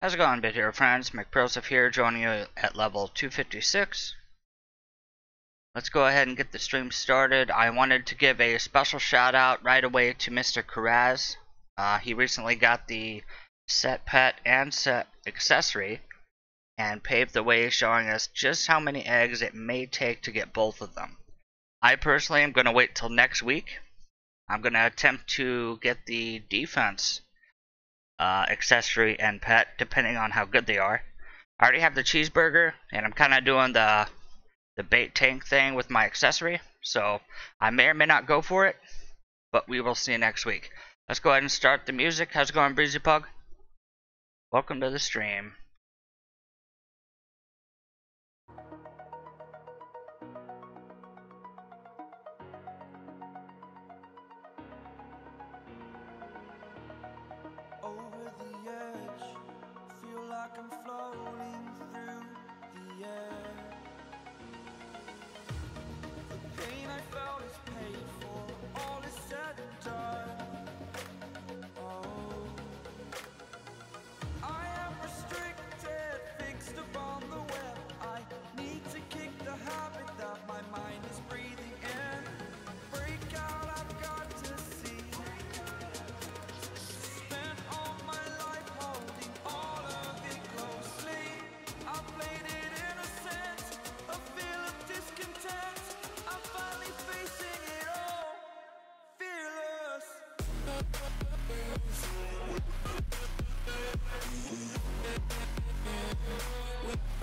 How's it going, Bit Hero friends? McProseph here, joining you at level 256. Let's go ahead and get the stream started. I wanted to give a special shout out right away to Mr. Karaz. He recently got the set pet and set accessory and paved the way, showing us just how many eggs it may take to get both of them. I personally am going to wait till next week. I'm going to attempt to get the defense accessory and pet, depending on how good they are. I already have the cheeseburger, and I'm kind of doing the bait tank thing with my accessory, so I may or may not go for it, but we will see next week. Let's go ahead and start the music. How's it going, Breezy Pug? Welcome to the stream.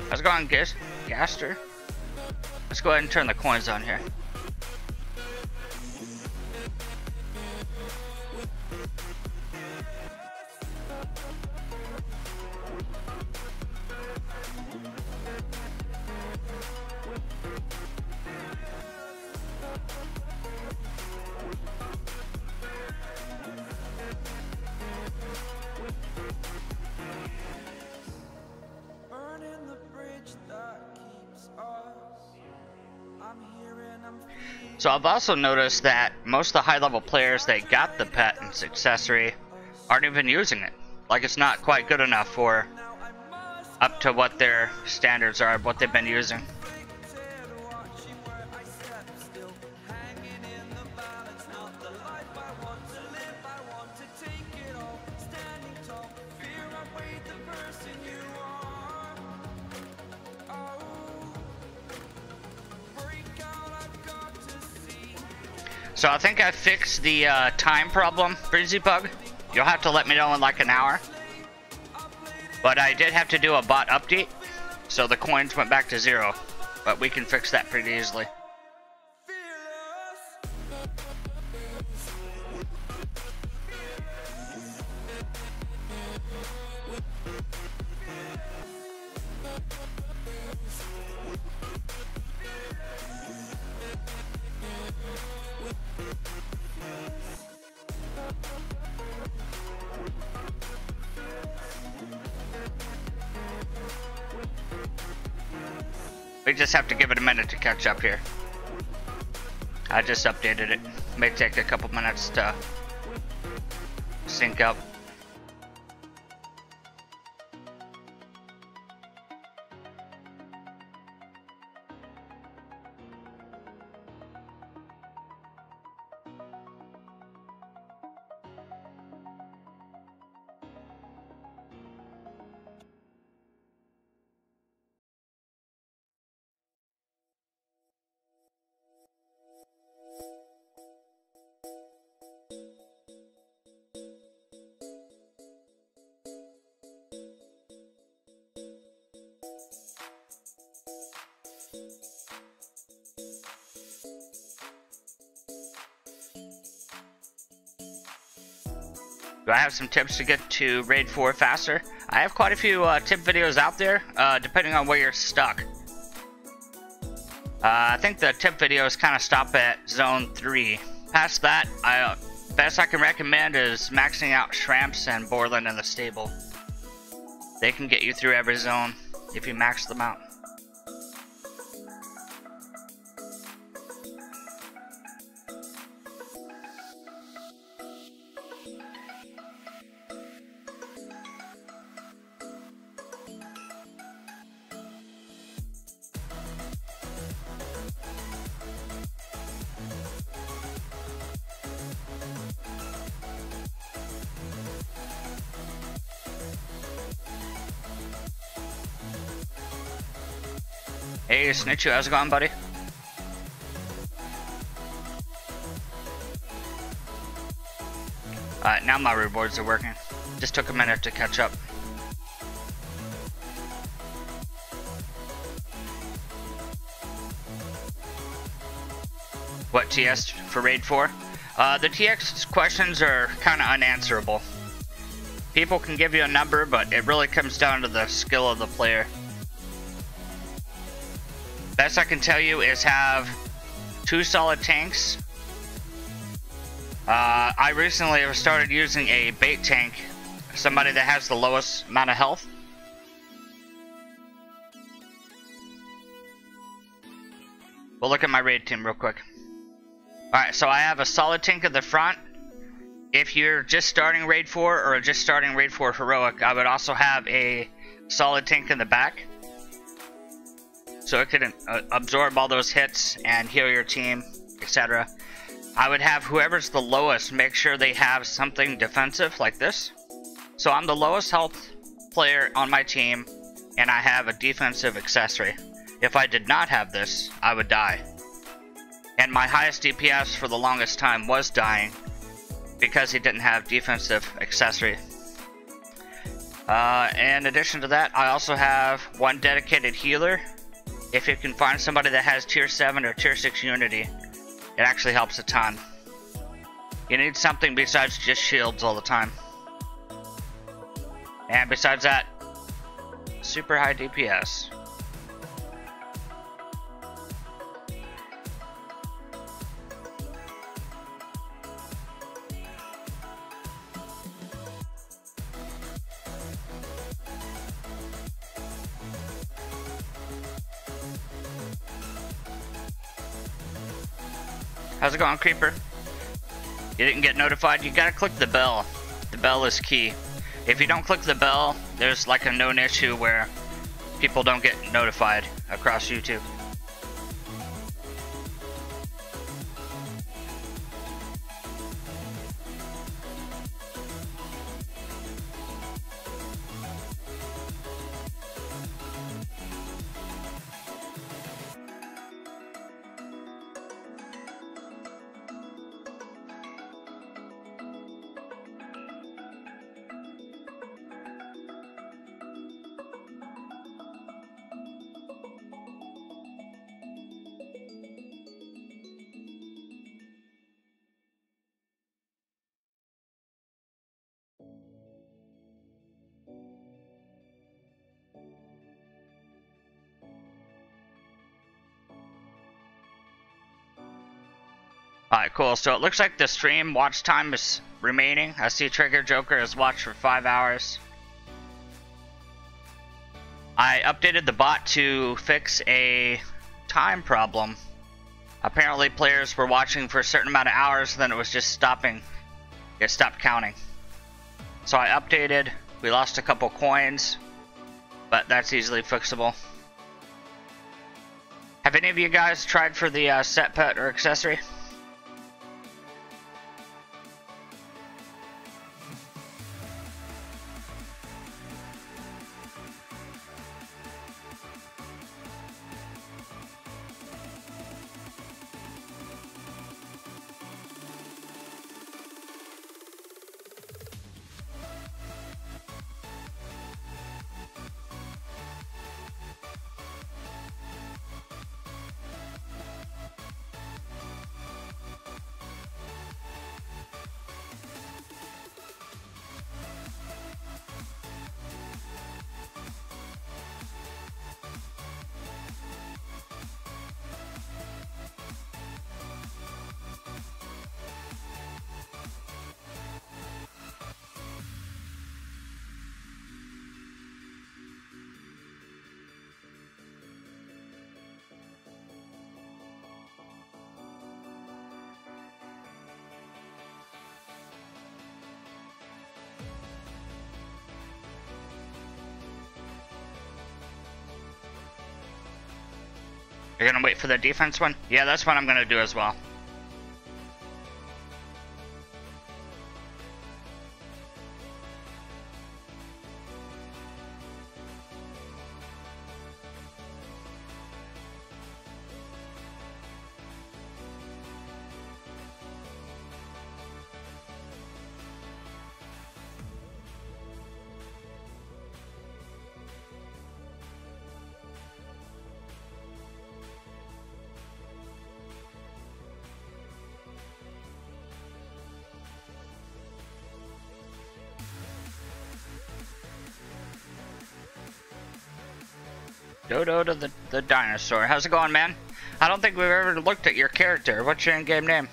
How's it going, Gaster? Let's go ahead and turn the coins on here. So I've also noticed that most of the high-level players that got the pet and accessory aren't even using it. Like, it's not quite good enough for up to what their standards are, what they've been using. So I think I fixed the time problem, Breezy Bug. You'll have to let me know in like an hour. But I did have to do a bot update, so the coins went back to 0. But we can fix that pretty easily. We just have to give it a minute to catch up here. I just updated it. May take a couple minutes to sync up. Do I have some tips to get to Raid 4 faster? I have quite a few tip videos out there, depending on where you're stuck. I think the tip videos kind of stop at Zone 3. Past that, best I can recommend is maxing out Shramps and Borland in the stable. They can get you through every zone if you max them out. Hey, Snitchu, how's it going, buddy? Alright, now my rewards are working. Just took a minute to catch up. What TS for Raid 4? The TX questions are kind of unanswerable. People can give you a number, but it really comes down to the skill of the player. Best I can tell you is have 2 solid tanks. I recently have started using a bait tank, somebody that has the lowest amount of health. We'll look at my raid team real quick. Alright, so I have a solid tank at the front. If you're just starting Raid 4 or just starting Raid 4 Heroic, I would also have a solid tank in the back. So it can absorb all those hits and heal your team, etc. I would have whoever's the lowest make sure they have something defensive like this. So I'm the lowest health player on my team, and I have a defensive accessory. If I did not have this, I would die. And my highest DPS for the longest time was dying because he didn't have defensive accessory. In addition to that, I also have 1 dedicated healer. If you can find somebody that has tier 7 or tier 6 unity, it actually helps a ton. You need something besides just shields all the time. And besides that, super high DPS. How's it going, Creeper? You didn't get notified? You gotta click the bell. The bell is key. If you don't click the bell, there's like a known issue where people don't get notified across YouTube. Alright, cool. So it looks like the stream watch time is remaining. I see Trigger Joker has watched for 5 hours. I updated the bot to fix a time problem. Apparently players were watching for a certain amount of hours, then it was just stopping. It stopped counting. So I updated. We lost a couple coins, but that's easily fixable. Have any of you guys tried for the set pet or accessory? You're gonna wait for the defense one? Yeah, that's what I'm gonna do as well. Dodo to the dinosaur. How's it going, man? I don't think we've ever looked at your character. What's your in-game name?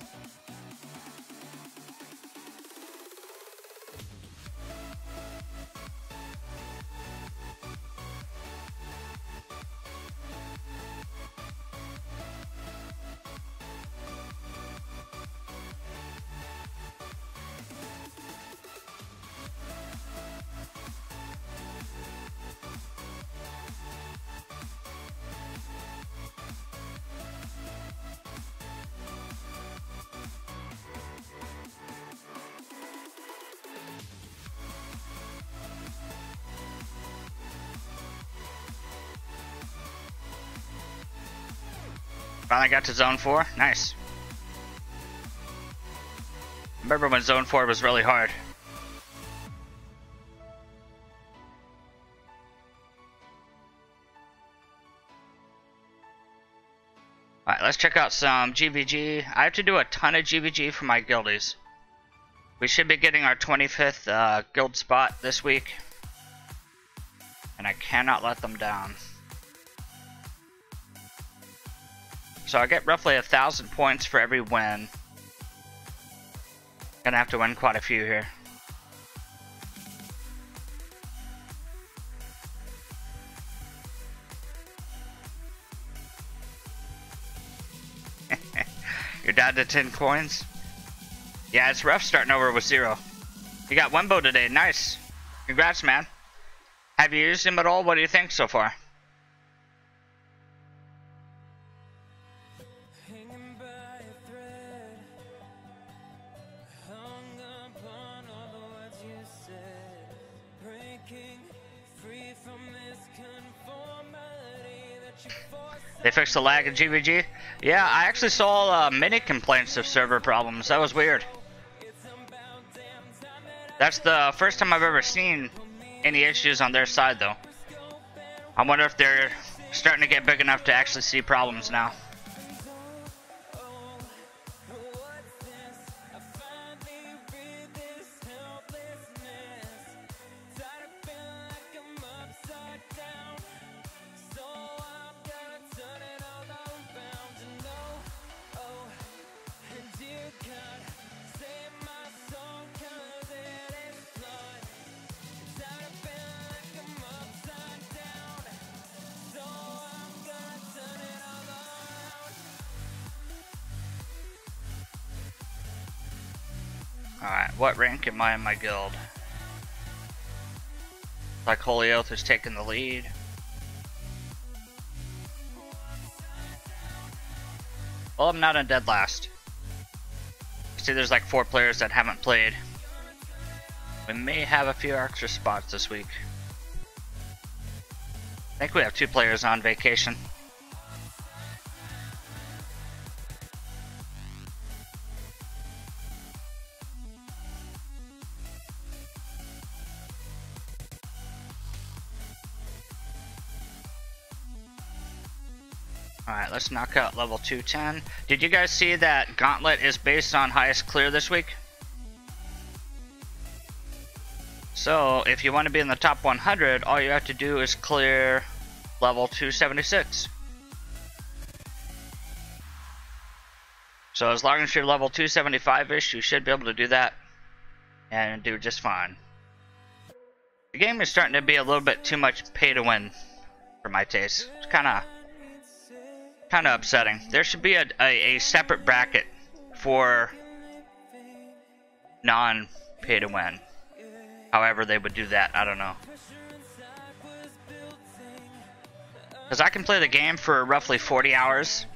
Finally got to Zone 4. Nice. Remember when Zone 4 was really hard. Alright, let's check out some GVG. I have to do a ton of GVG for my guildies. We should be getting our 25th guild spot this week. And I cannot let them down. So I get roughly 1,000 points for every win. Gonna have to win quite a few here. You're down to 10 coins? Yeah, it's rough starting over with 0. You got Wimbo today, nice. Congrats, man. Have you used him at all? What do you think so far? They fixed the lag in GVG? Yeah, I actually saw many complaints of server problems. That was weird. That's the first time I've ever seen any issues on their side, though. I wonder if they're starting to get big enough to actually see problems now. Alright, what rank am I in my guild? Like Holy Oath is taking the lead. Well, I'm not in dead last. See, there's like 4 players that haven't played. We may have a few extra spots this week. I think we have 2 players on vacation. Alright, let's knock out level 210. Did you guys see that Gauntlet is based on highest clear this week? So, if you want to be in the top 100, all you have to do is clear level 276. So as long as you're level 275-ish, you should be able to do that and do just fine. The game is starting to be a little bit too much pay to win for my taste. It's kind of upsetting. There should be a separate bracket for non-pay to win. However they would do that, I don't know. Because I can play the game for roughly 40 hours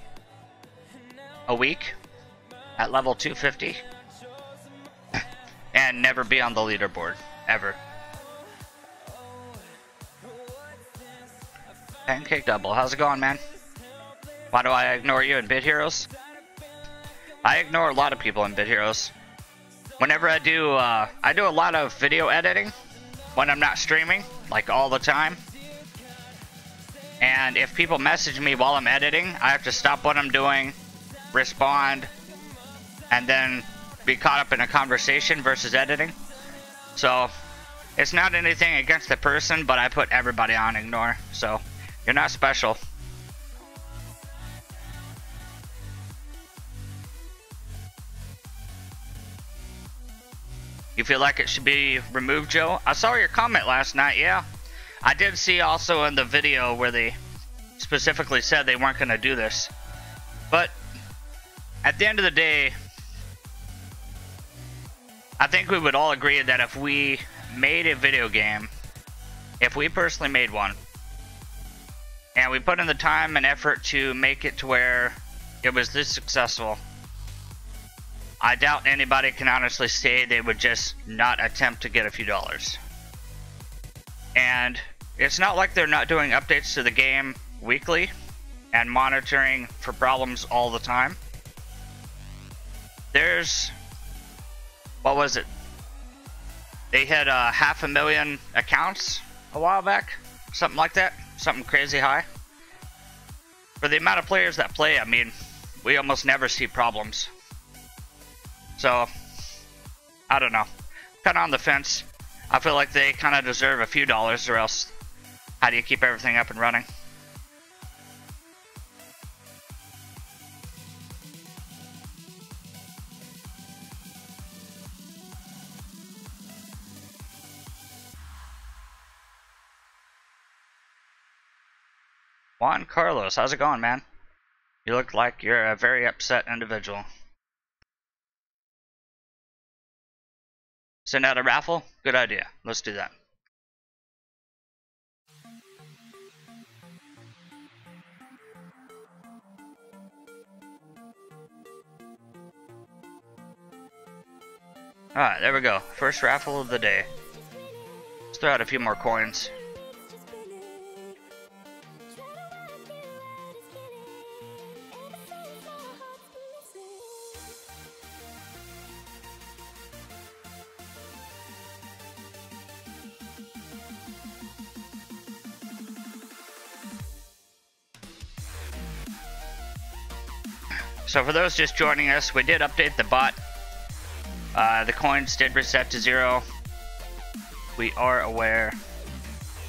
a week at level 250 and never be on the leaderboard, ever. Pancake Double, how's it going, man? Why do I ignore you in Bit Heroes? I ignore a lot of people in Bit Heroes. Whenever I do a lot of video editing when I'm not streaming, like all the time. And if people message me while I'm editing, I have to stop what I'm doing, respond, and then be caught up in a conversation versus editing. So, it's not anything against the person, but I put everybody on ignore. So, You're not special. You feel like it should be removed, Joe? I saw your comment last night, yeah. I did see also in the video where they specifically said they weren't going to do this. But at the end of the day, I think we would all agree that if we made a video game, if we personally made one, and we put in the time and effort to make it to where it was this successful, I doubt anybody can honestly say they would just not attempt to get a few dollars. And it's not like they're not doing updates to the game weekly and monitoring for problems all the time. There's, what was it? They had 500,000 accounts a while back, something like that, something crazy high. For the amount of players that play, I mean, we almost never see problems. So, I don't know. Kind of on the fence. I feel like they kind of deserve a few dollars, or else how do you keep everything up and running? Juan Carlos, how's it going, man? You look like you're a very upset individual. Send out a raffle? Good idea. Let's do that. Alright, there we go. First raffle of the day. Let's throw out a few more coins. So for those just joining us, we did update the bot. The coins did reset to 0. We are aware.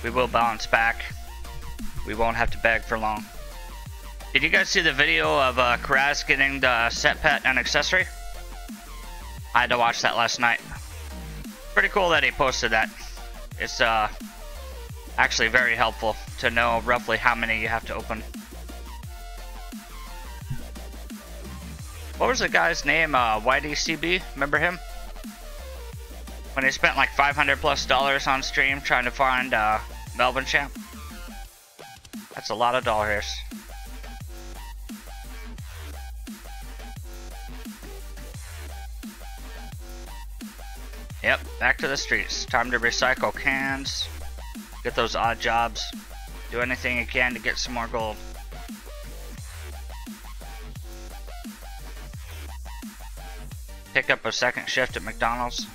We will bounce back. We won't have to beg for long. Did you guys see the video of Karaz getting the set pet and accessory? I had to watch that last night. Pretty cool that he posted that. It's actually very helpful to know roughly how many you have to open. What was the guy's name? YDCB? Remember him? When he spent like $500+ on stream trying to find Melbourne champ. That's a lot of dollars. Yep, back to the streets. Time to recycle cans. Get those odd jobs. Do anything you can to get some more gold. Pick up a second shift at McDonald's.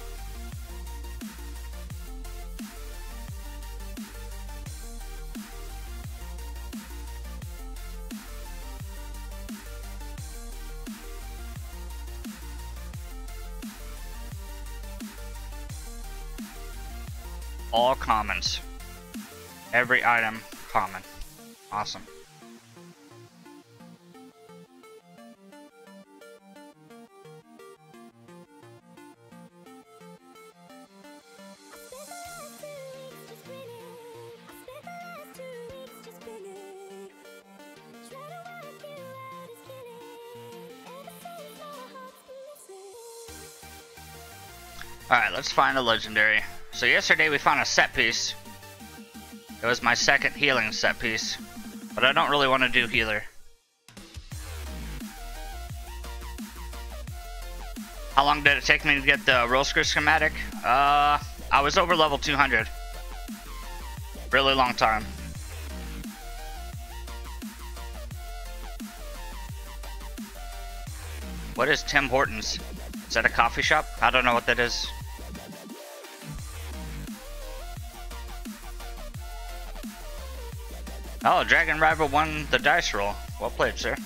All commons. Every item common. Awesome. Alright, let's find a legendary. So yesterday we found a set piece. It was my second healing set piece. But I don't really want to do healer. How long did it take me to get the roll screw schematic? I was over level 200. Really long time. What is Tim Hortons? Is that a coffee shop? I don't know what that is. Oh, Dragon Rival won the dice roll. Well played, sir.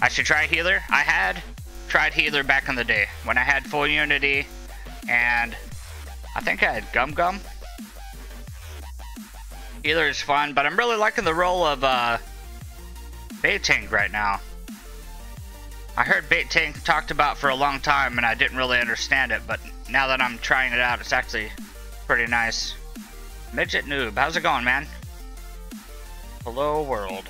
I should try healer. I had tried healer back in the day when I had full unity, and I think I had Gum Gum. Healer is fun, but I'm really liking the role of bait tank right now. I heard bait tank talked about for a long time and I didn't really understand it, but now that I'm trying it out, it's actually pretty nice. Midget Noob, how's it going, man? Hello world.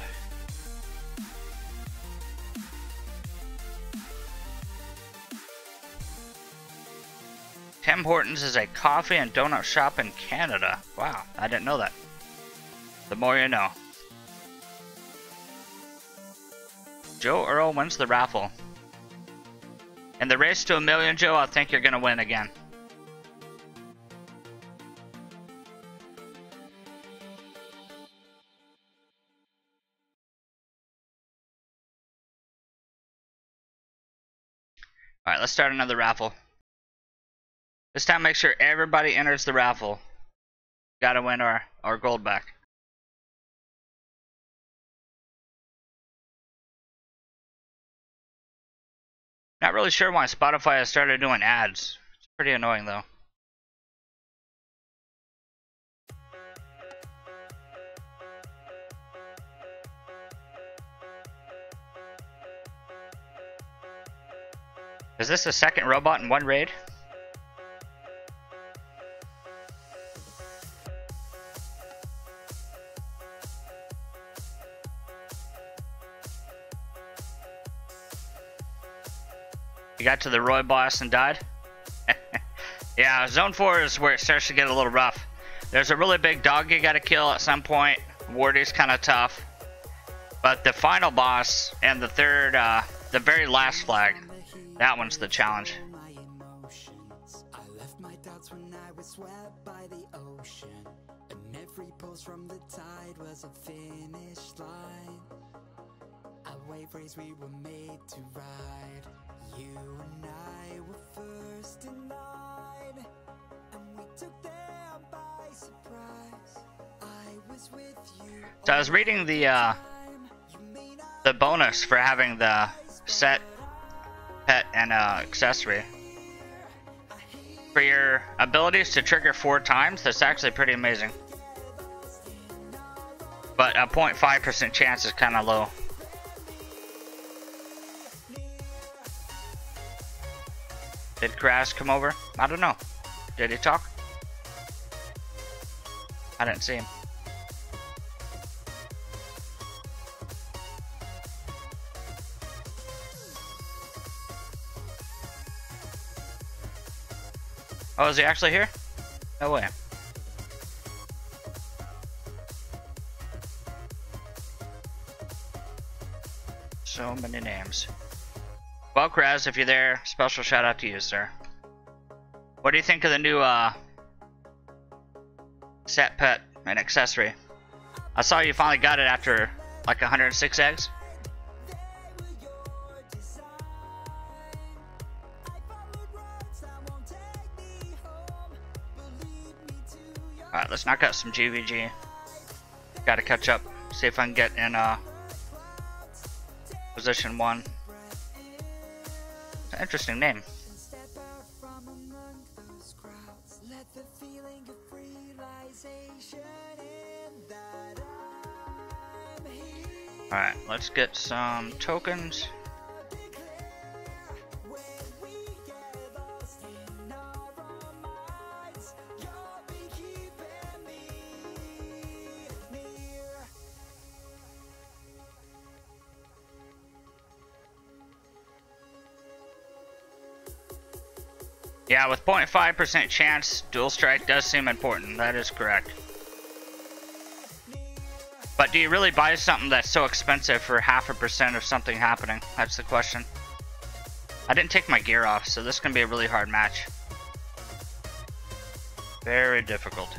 Tim Hortons is a coffee and donut shop in Canada. Wow, I didn't know that. The more you know. Joe Earl wins the raffle. In the race to $1 million, Joe, I think you're gonna win again. Alright, let's start another raffle. This time make sure everybody enters the raffle. Gotta win our gold back. Not really sure why Spotify has started doing ads. It's pretty annoying though. Is this the second robot in one raid? You got to the Roy boss and died? Yeah, Zone 4 is where it starts to get a little rough. There's a really big dog you gotta kill at some point. Wardy's kinda tough. But the final boss and the third, the very last flag, that one's the challenge. From the tide was a finish line. A wave race we were made to ride. You and I were first in line, and we took them by surprise. I was with you. So I was reading the bonus for having the set, pet, and accessory. For your abilities to trigger 4 times, that's actually pretty amazing. But a 0.5% chance is kind of low. Did Grass come over? I don't know. Did he talk? I didn't see him. Oh, is he actually here? No way. So many names. Well, Kraz, if you're there, special shout out to you, sir. What do you think of the new set, pet, and accessory? I saw you finally got it after like 106 eggs. Alright, let's knock out some GVG. Gotta catch up, see if I can get in position 1. It's an interesting name. Alright, let's get some tokens. Yeah, with 0.5% chance, dual strike does seem important. That is correct. But do you really buy something that's so expensive for 0.5% of something happening? That's the question. I didn't take my gear off, so this is going to be a really hard match. Very difficult.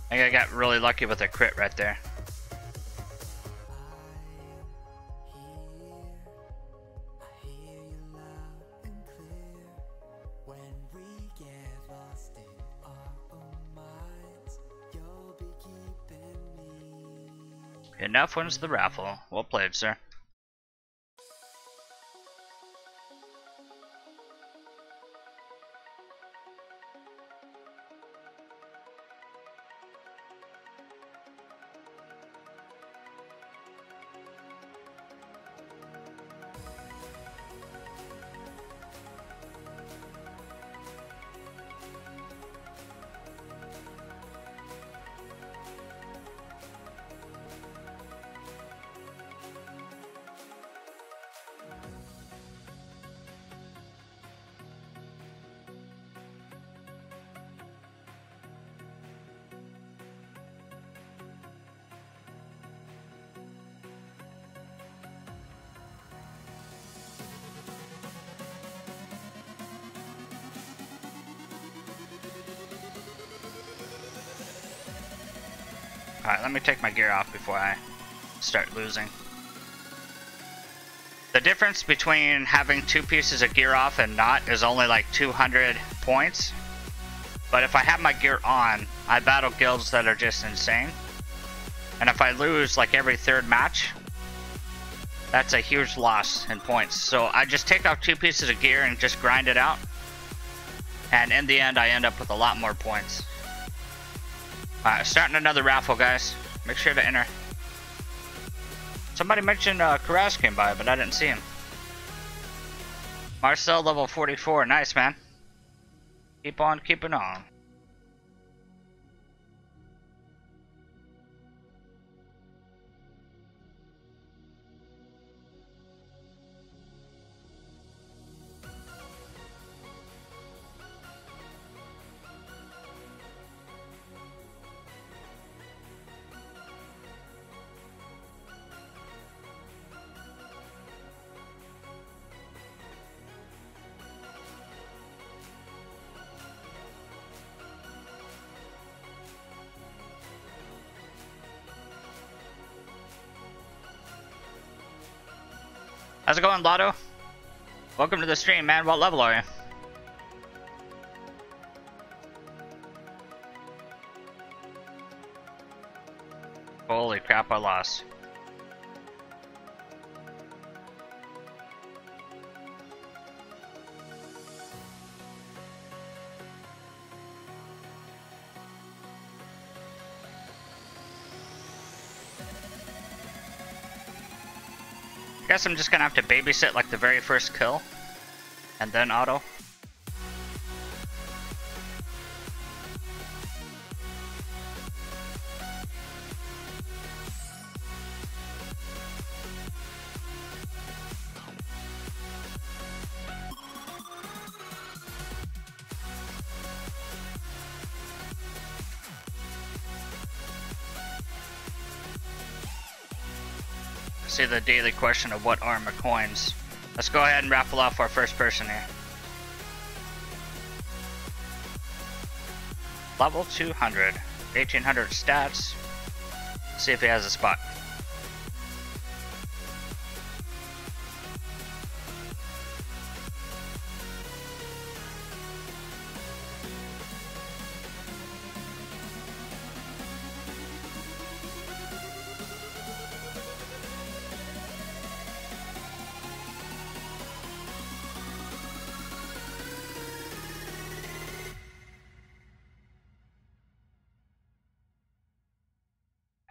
I think I got really lucky with a crit right there. Enough wins the raffle. Well played, sir. Alright, let me take my gear off before I start losing. The difference between having 2 pieces of gear off and not is only like 200 points. But if I have my gear on, I battle guilds that are just insane. And if I lose like every 3rd match, that's a huge loss in points. So I just take off 2 pieces of gear and just grind it out. And in the end, I end up with a lot more points. Alright, starting another raffle, guys. Make sure to enter. Somebody mentioned Karaz came by, but I didn't see him. Marcel, level 44. Nice, man. Keep on keeping on. How's it going, Lotto? Welcome to the stream, man. What level are you? Holy crap, I lost. I guess I'm just gonna have to babysit like the very first kill, and then auto. See the daily question of what are McCoins. Let's go ahead and raffle off our first person here. Level 200, 1800 stats. See if he has a spot.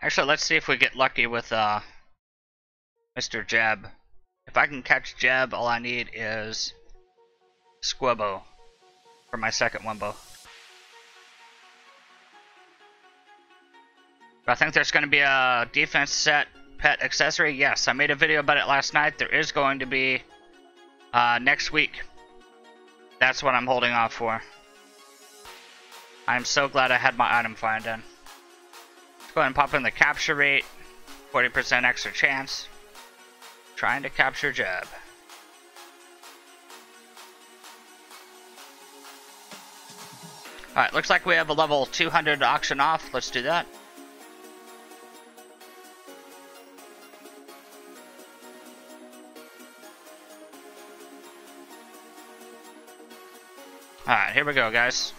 Actually, let's see if we get lucky with Mr. Jeb. If I can catch Jeb, all I need is Squibbo for my second Wumbo. I think there's going to be a defense set pet accessory. Yes, I made a video about it last night. There is going to be next week. That's what I'm holding off for. I'm so glad I had my item find in. Go ahead and pop in the capture rate, 40% extra chance. Trying to capture Jeb. Alright, looks like we have a level 200 auction off. Let's do that. Alright, here we go, guys.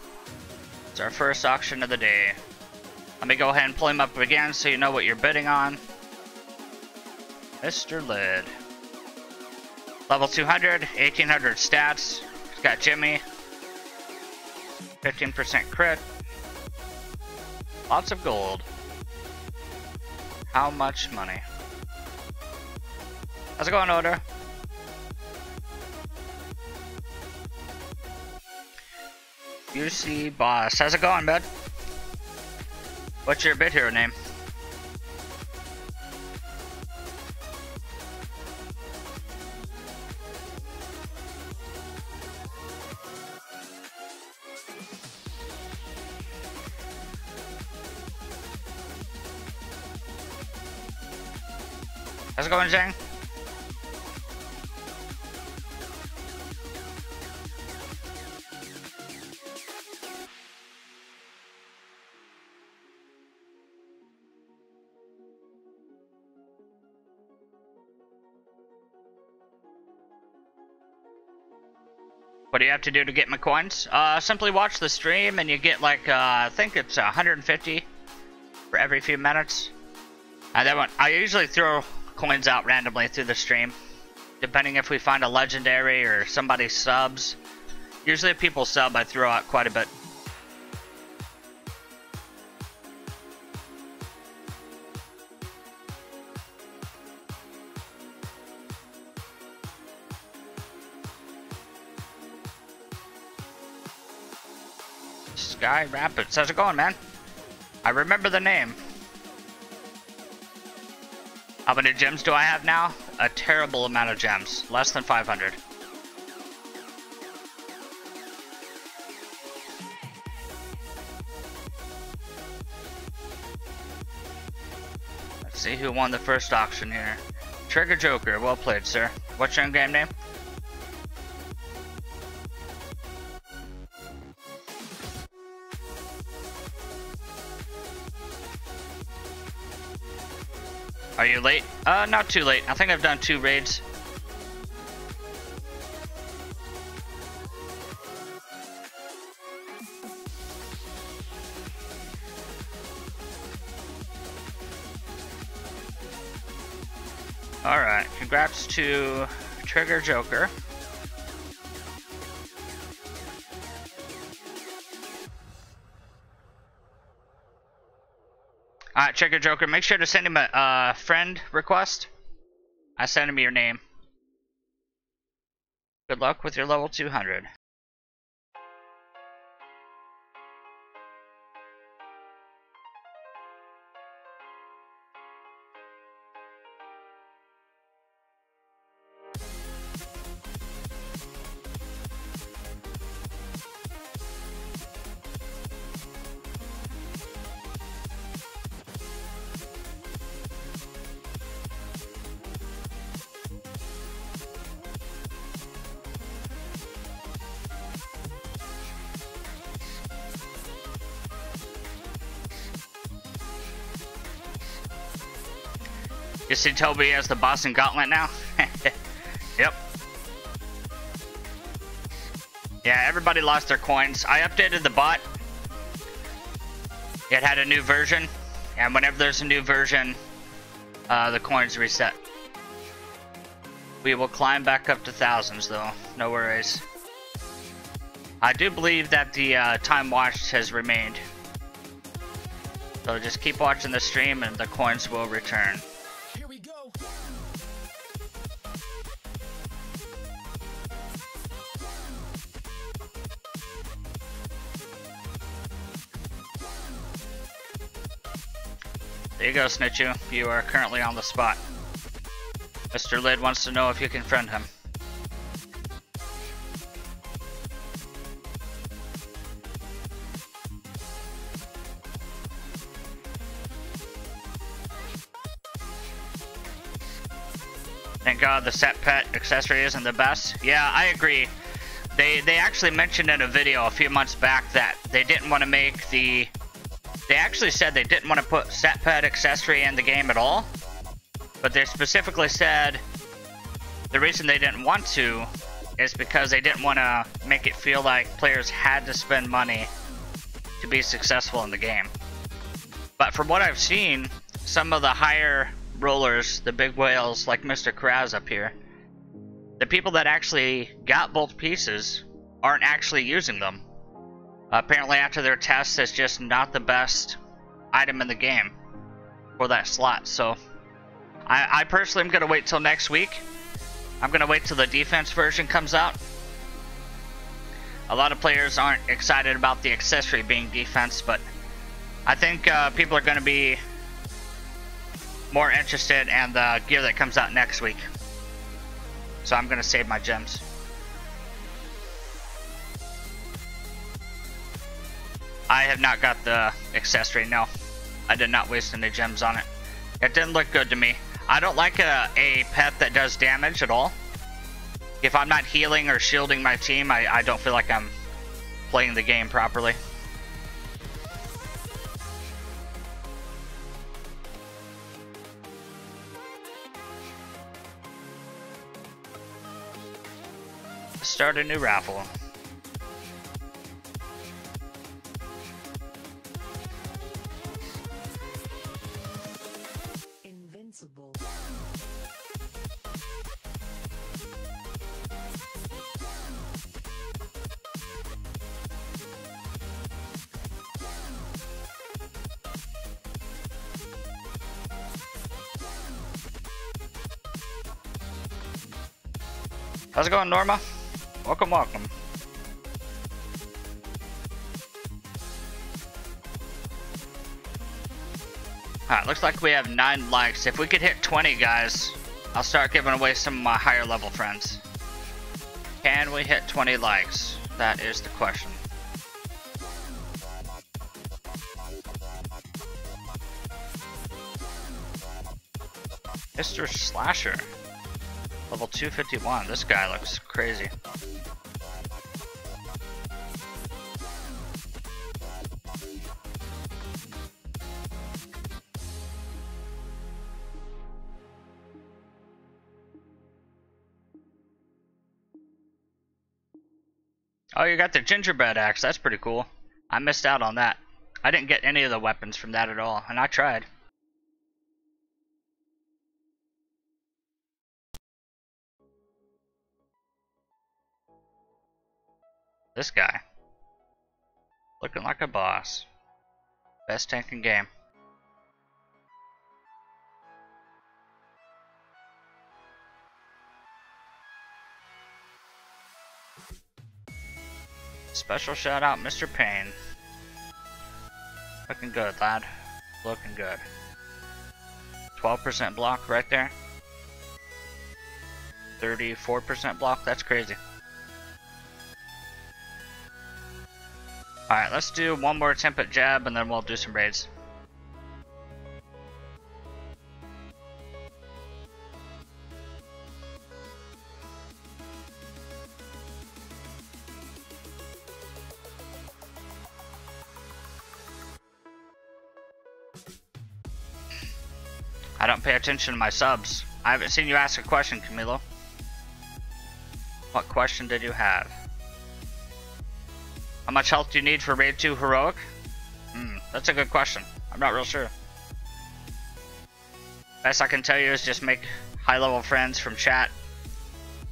It's our first auction of the day. Let me go ahead and pull him up again so you know what you're bidding on. Mr. Lid. Level 200, 1800 stats. He's got Jimmy. 15% crit. Lots of gold. How much money? How's it going, Oda? UC Boss. How's it going, bud? What's your bit hero name? How's it going, Zhang? What do you have to do to get McCoins? Simply watch the stream and you get like, I think it's 150 for every few minutes. And then I usually throw coins out randomly through the stream, depending if we find a legendary or somebody subs. Usually if people sub, I throw out quite a bit. Sky Rapids, how's it going, man? I remember the name. How many gems do I have now? A terrible amount of gems. Less than 500. Let's see who won the first auction here. Trigger Joker, well played, sir. What's your in-game name? Are you late? Not too late. I think I've done 2 raids. Alright, congrats to Trigger Joker. Alright, Trigger Joker, make sure to send him a friend request. I send him your name. Good luck with your level 200. You see Toby as the boss in Gauntlet now? Yep. Yeah, everybody lost their coins. I updated the bot. It had a new version. And whenever there's a new version, the coins reset. We will climb back up to thousands though. No worries. I do believe that the time watched has remained. So just keep watching the stream and the coins will return. There you go, Snitchu. You are currently on the spot. Mr. Lid wants to know if you can friend him. Thank God the set pet accessory isn't the best. Yeah, I agree. They actually mentioned in a video a few months back that they didn't want to make the... They actually said they didn't want to put set pet accessory in the game at all. But they specifically said the reason they didn't want to is because they didn't want to make it feel like players had to spend money to be successful in the game. But from what I've seen, some of the higher rollers, the big whales like Mr. Kraz up here, the people that actually got both pieces aren't actually using them. Apparently after their tests, it's just not the best item in the game for that slot. So I personally am going to wait till next week. I'm going to wait till the defense version comes out. A lot of players aren't excited about the accessory being defense, but I think people are going to be more interested in the gear that comes out next week. So I'm going to save my gems. I have not got the accessory, no. I did not waste any gems on it. It didn't look good to me. I don't like a pet that does damage at all. If I'm not healing or shielding my team, I don't feel like I'm playing the game properly. Start a new raffle. Invincible. How's it going, Norma? Welcome, welcome. Alright, looks like we have 9 likes. If we could hit 20, guys, I'll start giving away some of my higher level friends. Can we hit 20 likes? That is the question. Mr. Slasher. Level 251. This guy looks crazy. Oh, you got the gingerbread axe. That's pretty cool. I missed out on that. I didn't get any of the weapons from that at all, and I tried. This guy. Looking like a boss. Best tank in game. Special shout out Mr. Payne. Looking good, lad. Looking good. 12% block right there. 34% block, that's crazy. Alright, let's do one more attempt at jab and then we'll do some raids. I don't pay attention to my subs. I haven't seen you ask a question, Camilo. What question did you have? How much health do you need for Raid 2 Heroic? That's a good question. I'm not real sure. Best I can tell you is just make high level friends from chat.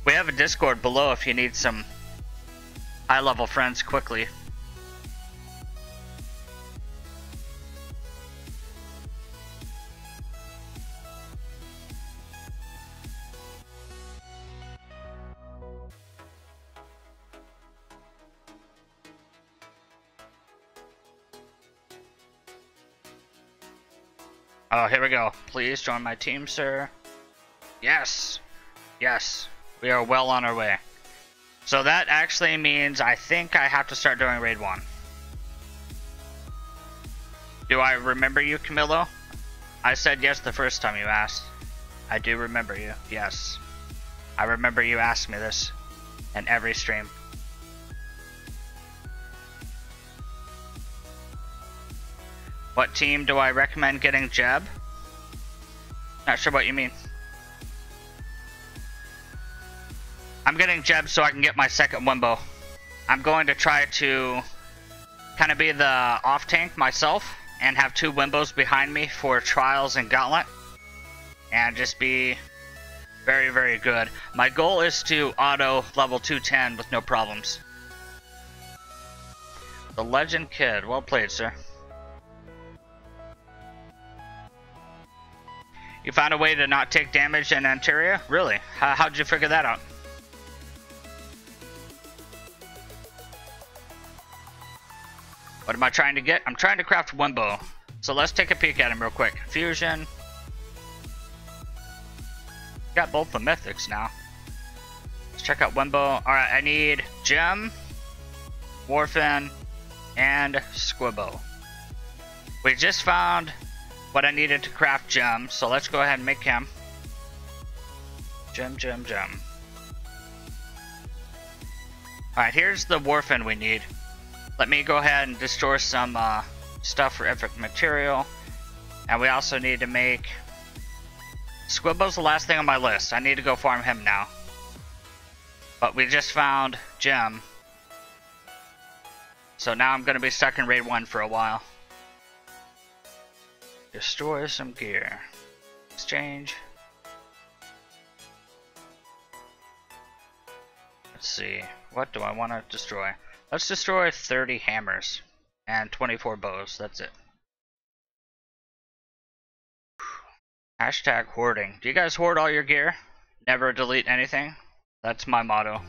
We have a Discord below if you need some high level friends quickly. Oh, here we go. Please join my team, sir. Yes. Yes. We are well on our way. So that actually means I think I have to start doing Raid 1. Do I remember you, Camilo? I said yes the first time you asked. I do remember you. Yes. I remember you asked me this in every stream. What team do I recommend getting Jeb? Not sure what you mean. I'm getting Jeb so I can get my second Wimbo. I'm going to try to kind of be the off tank myself and have 2 Wimbos behind me for Trials and Gauntlet. and just be very, very good. My goal is to auto level 210 with no problems. The Legend Kid. Well played, sir. You found a way to not take damage in Anteria? Really? How'd you figure that out? What am I trying to get? I'm trying to craft Wimbo. So let's take a peek at him real quick. Fusion. Got both the mythics now. Let's check out Wimbo. Alright, I need Gem, Warfin, and Squibbo. We just found what I needed to craft Gem, so let's go ahead and make him. Gem. Alright, here's the Warfin we need. Let me go ahead and destroy some stuff for epic material. And we also need to make... Squibbo's the last thing on my list. I need to go farm him now. But we just found Gem. So now I'm going to be stuck in Raid 1 for a while. Destroy some gear. Exchange. Let's see. What do I want to destroy? Let's destroy 30 hammers and 24 bows. That's it. Hashtag hoarding. Do you guys hoard all your gear? Never delete anything? That's my motto.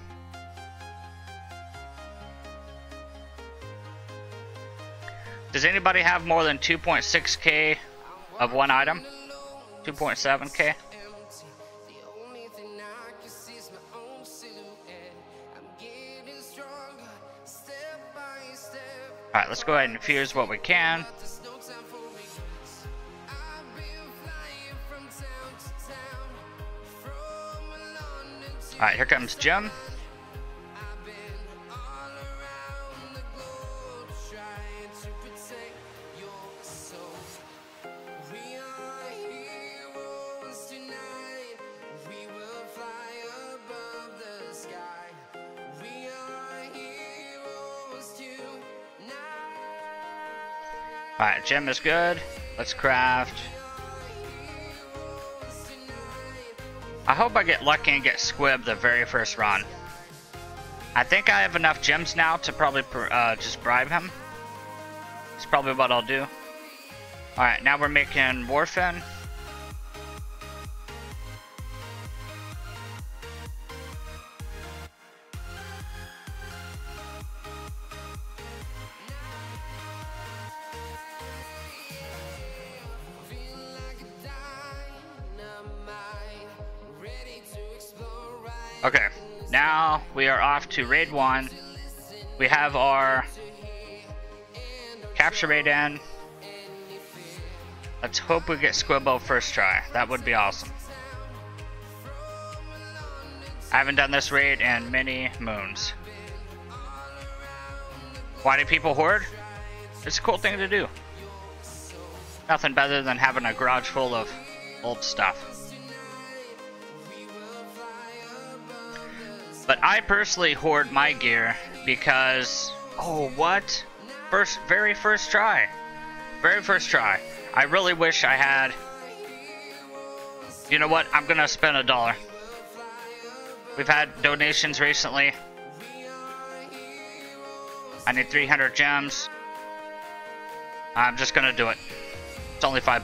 Does anybody have more than 2.6k of one item? 2.7k? Alright, let's go ahead and infuse what we can. Alright, here comes Gem. Alright, Gem is good. Let's craft. I hope I get lucky and get Squib the very first run. I think I have enough gems now to probably just bribe him. That's probably what I'll do. Alright, now we're making Warfin. Okay, now we are off to Raid 1. We have our capture raid in. Let's hope we get Squibbo first try. That would be awesome. I haven't done this raid in many moons. Why do people hoard? It's a cool thing to do. Nothing better than having a garage full of old stuff. But I personally hoard my gear because, oh what? Very first try. Very first try. I really wish I had, you know what, I'm gonna spend $1. We've had donations recently. I need 300 gems. I'm just gonna do it. It's only $5.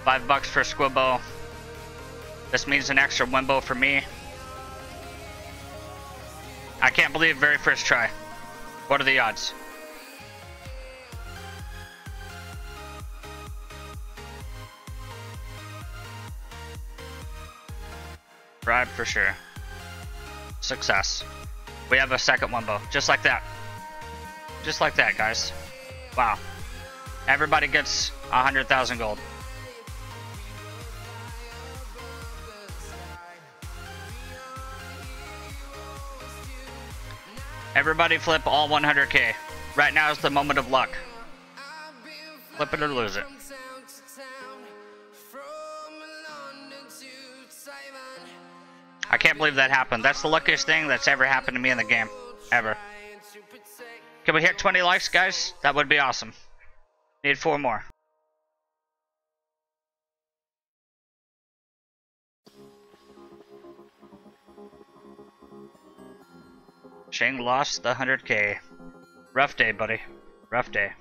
$5 for Squibbo. This means an extra Wimbo for me. I can't believe very first try. What are the odds? Bribe for sure. Success. We have a second Wimbo. Just like that. Just like that, guys. Wow. Everybody gets 100,000 gold. Everybody flip all 100k. Right now is the moment of luck. Flip it or lose it. I can't believe that happened. That's the luckiest thing that's ever happened to me in the game. Ever. Can we hit 20 likes, guys? That would be awesome. Need 4 more. Cheng lost the 100K. Rough day, buddy. Rough day.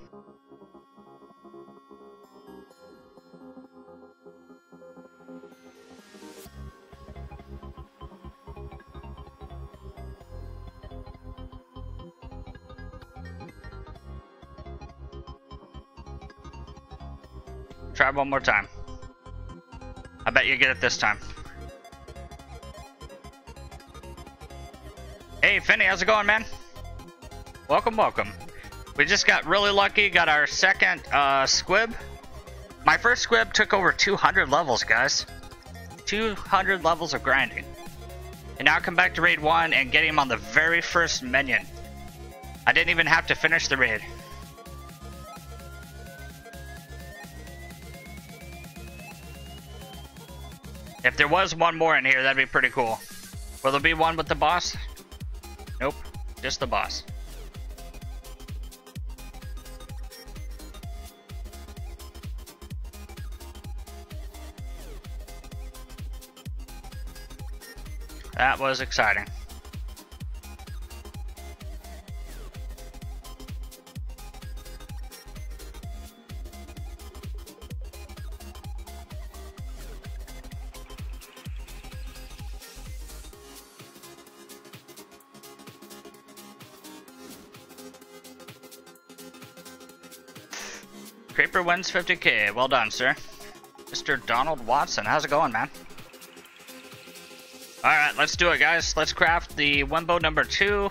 Try one more time. I bet you get it this time. Hey, Finny, how's it going, man? Welcome, welcome. We just got really lucky, got our second squib. My first squib took over 200 levels, guys. 200 levels of grinding. And now I come back to raid 1 and get him on the very first minion. I didn't even have to finish the raid. If there was one more in here, that'd be pretty cool. Will there be one with the boss? Nope, just the boss. That was exciting. Creeper wins 50K. Well done, sir. Mr. Donald Watson, how's it going, man? Alright, let's do it, guys. Let's craft the Wimbo number 2,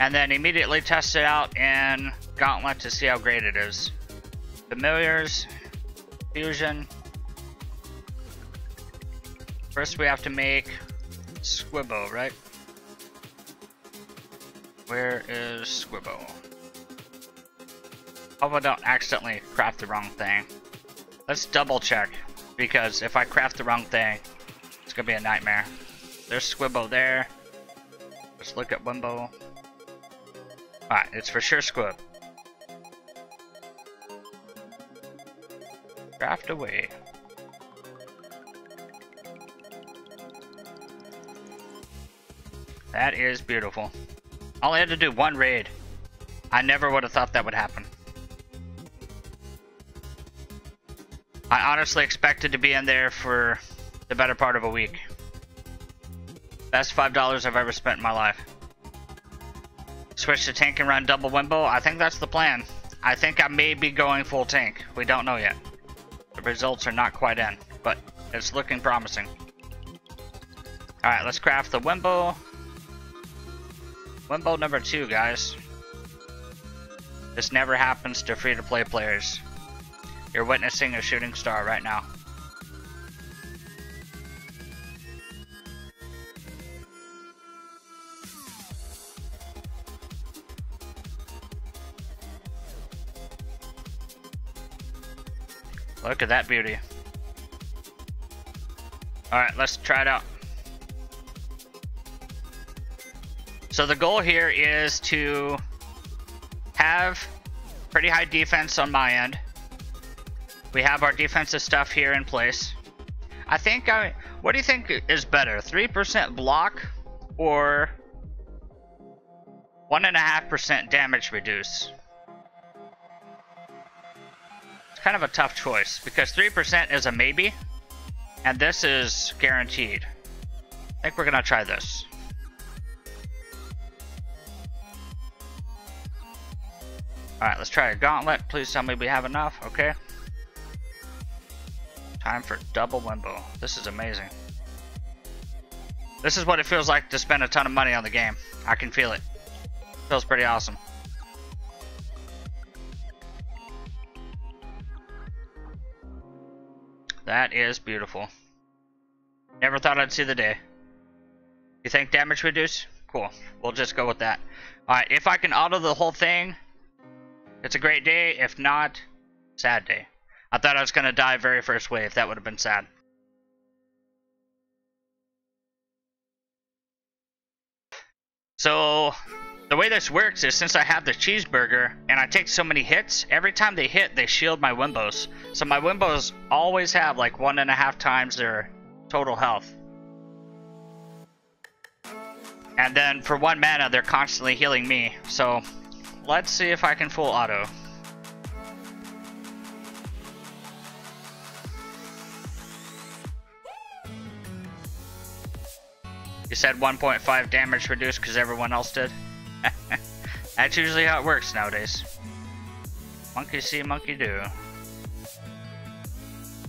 and then immediately test it out in Gauntlet to see how great it is. Familiars, Fusion. First we have to make Squibbo, right? Where is Squibbo? Hope I don't accidentally craft the wrong thing. Let's double check, because if I craft the wrong thing, it's gonna be a nightmare. There's Squibbo there. Let's look at Wimbo. Alright, it's for sure Squib. Craft away. That is beautiful. I only had to do one raid. I never would have thought that would happen. I honestly expected to be in there for the better part of a week. Best $5 I've ever spent in my life. Switch to tank and run double Wimbo. I think that's the plan. I think I may be going full tank. We don't know yet. The results are not quite in, but it's looking promising. Alright, let's craft the Wimbo. Wimbo number 2, guys. This never happens to free-to-play players. You're witnessing a shooting star right now. Look at that beauty. Alright, let's try it out. So the goal here is to have pretty high defense on my end. We have our defensive stuff here in place. What do you think is better? 3% block or 1.5% damage reduce? It's kind of a tough choice because 3% is a maybe and this is guaranteed. I think we're gonna try this. Alright, let's try a gauntlet. Please tell me we have enough. Okay. Time for double Wimbo. This is amazing. This is what it feels like to spend a ton of money on the game. I can feel it. Feels pretty awesome. That is beautiful. Never thought I'd see the day. You think damage reduce? Cool. We'll just go with that. Alright, if I can auto the whole thing, it's a great day. If not, sad day. I thought I was going to die very first wave. That would have been sad. So, the way this works is since I have the cheeseburger and I take so many hits, every time they hit, they shield my Wimbos. So my Wimbos always have like 1.5 times their total health. And then for 1 mana, they're constantly healing me. So let's see if I can full auto. You said 1.5 damage reduced because everyone else did? That's usually how it works nowadays. Monkey see, monkey do.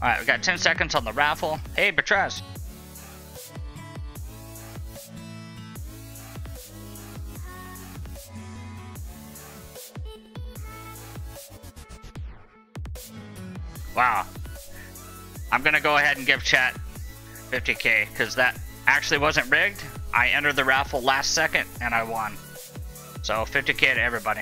Alright, we got 10 seconds on the raffle. Hey, Betrez. Wow. I'm gonna go ahead and give chat 50k because that actually wasn't rigged. I entered the raffle last second and I won. So 50k to everybody.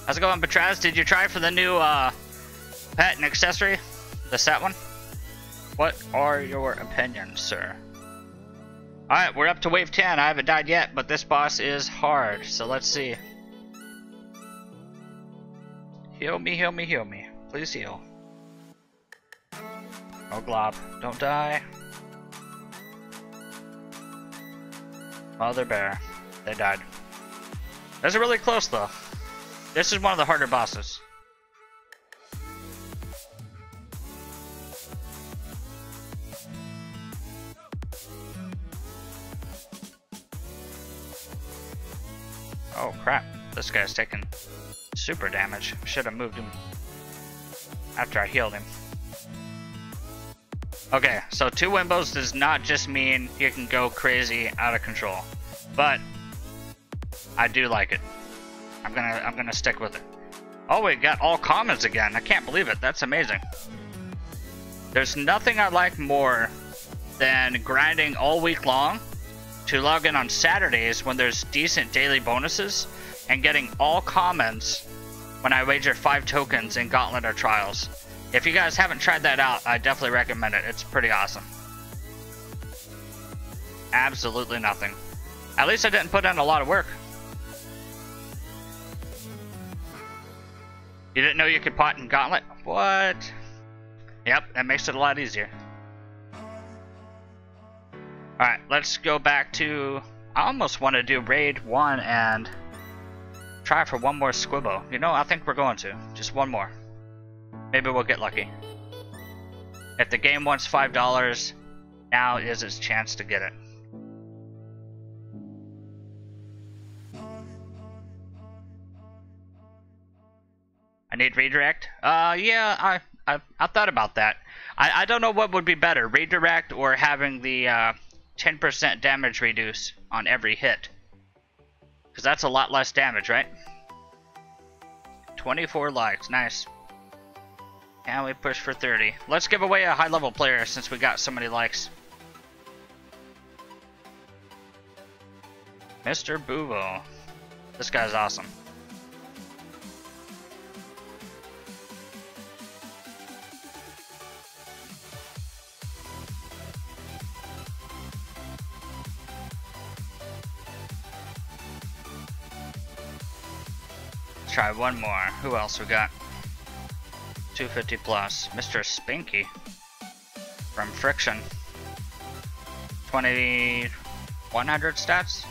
How's it going, Betrez? Did you try for the new pet and accessory? The set one? What are your opinions, sir? Alright, we're up to wave 10. I haven't died yet, but this boss is hard. So let's see. Heal me, heal me, heal me. Please heal. Oh, Glob. Don't die. Mother bear. They died. Those are really close, though. This is one of the harder bosses. Oh crap, this guy's taking super damage. Should have moved him after I healed him. Okay, so 2 Wimbos does not just mean you can go crazy out of control, but I do like it. I'm gonna stick with it. Oh, we got all commons again. I can't believe it. That's amazing. There's nothing I like more than grinding all week long to log in on Saturdays when there's decent daily bonuses and getting all commons when I wager 5 tokens in Gauntlet or Trials. If you guys haven't tried that out, I definitely recommend it. It's pretty awesome. Absolutely nothing. At least I didn't put in a lot of work. You didn't know you could pot in Gauntlet? What? Yep, that makes it a lot easier. Alright, let's go back to... I almost want to do Raid 1 and try for one more Squibbo. You know, I think we're going to. Just one more. Maybe we'll get lucky. If the game wants $5, now is its chance to get it. I need redirect? Yeah, I thought about that. I don't know what would be better, redirect or having the 10% damage reduce on every hit. Because that's a lot less damage, right? 24 likes, nice. And we push for 30. Let's give away a high level player since we got so many likes. Mr. Buvo. This guy's awesome. Try one more. Who else we got? 250 plus. Mr. Spinky from Friction. 2100 stats.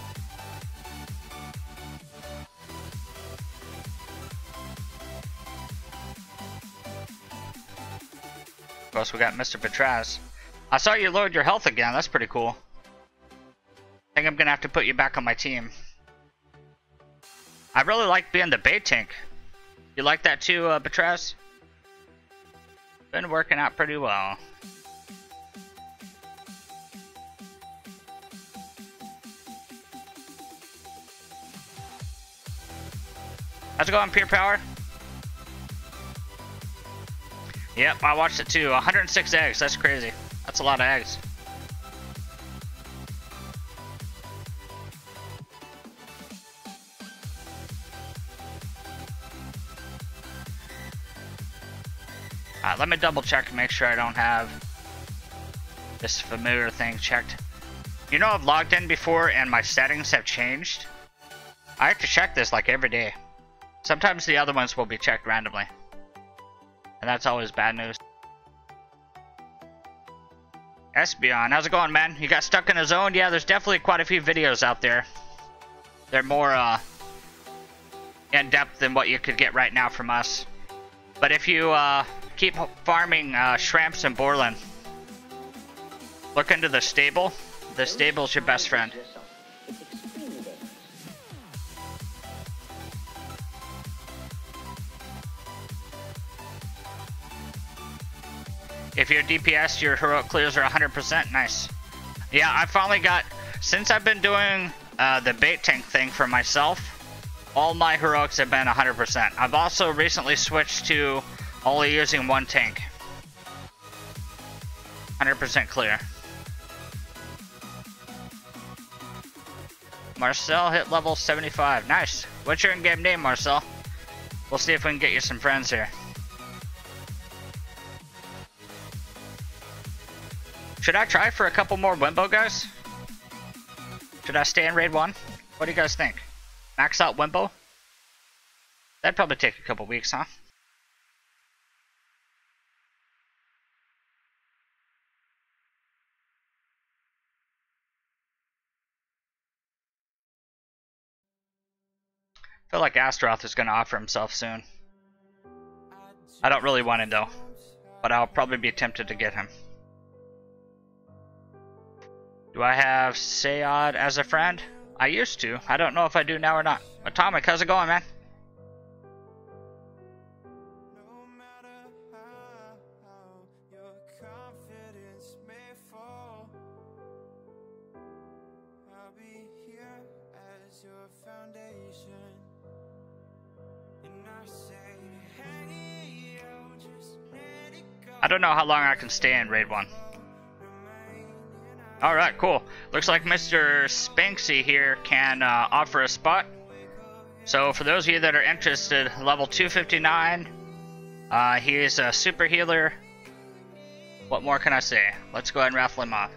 Of course, we got Mr. Petraz. I saw you load your health again. That's pretty cool. I think I'm gonna have to put you back on my team. I really like being the bait tank. You like that too, Petraz? Been working out pretty well. How's it going, Pure Power? Yep, I watched it too. 106 eggs, that's crazy. That's a lot of eggs. Let me double check and make sure I don't have this familiar thing checked. You know, I've logged in before and my settings have changed. I have to check this like every day. Sometimes the other ones will be checked randomly. and that's always bad news. Espeon, how's it going, man? You got stuck in a zone? Yeah, there's definitely quite a few videos out there. They're more in-depth than what you could get right now from us. But if you keep farming shrimps and Borland, look into the stable. The stable's your best friend. If you're DPS, your heroic clears are 100%. Nice. Yeah, I finally got, since I've been doing the bait tank thing for myself, all my heroics have been 100%. I've also recently switched to only using one tank. 100% clear. Marcel hit level 75. Nice. What's your in-game name, Marcel? We'll see if we can get you some friends here. Should I try for a couple more Wimbo, guys? Should I stay in raid 1? What do you guys think? Max out Wimbo? That'd probably take a couple weeks, huh? I feel like Astaroth is going to offer himself soon. I don't really want it though, but I'll probably be tempted to get him. Do I have Sayad as a friend? I used to. I don't know if I do now or not. Atomic, how's it going, man? I don't know how long I can stay in raid 1. Alright, cool. Looks like Mr. Spanksy here can offer a spot. So for those of you that are interested, level 259, he is a super healer. What more can I say? Let's go ahead and raffle him off.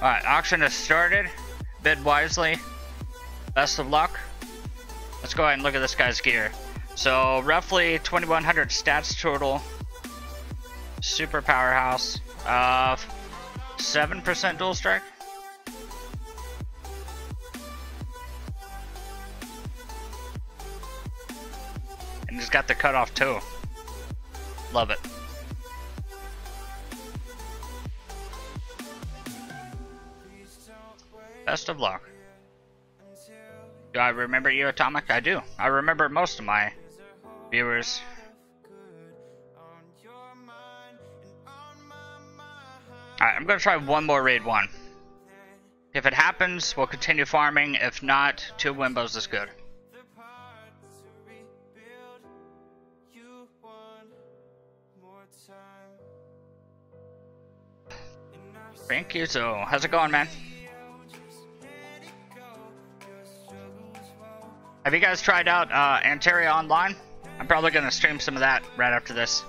Alright, auction has started. Bid wisely. Best of luck. Let's go ahead and look at this guy's gear. So roughly 2100 stats total. Super powerhouse of 7% dual strike. And he's got the cutoff too. Love it. Best of luck. Do I remember you, Atomic? I do. I remember most of my viewers. Alright, I'm going to try one more raid 1. If it happens, we'll continue farming. If not, 2 Wimbos is good. Thank you, so how's it going, man? Have you guys tried out Antaria Online? I'm probably going to stream some of that right after this.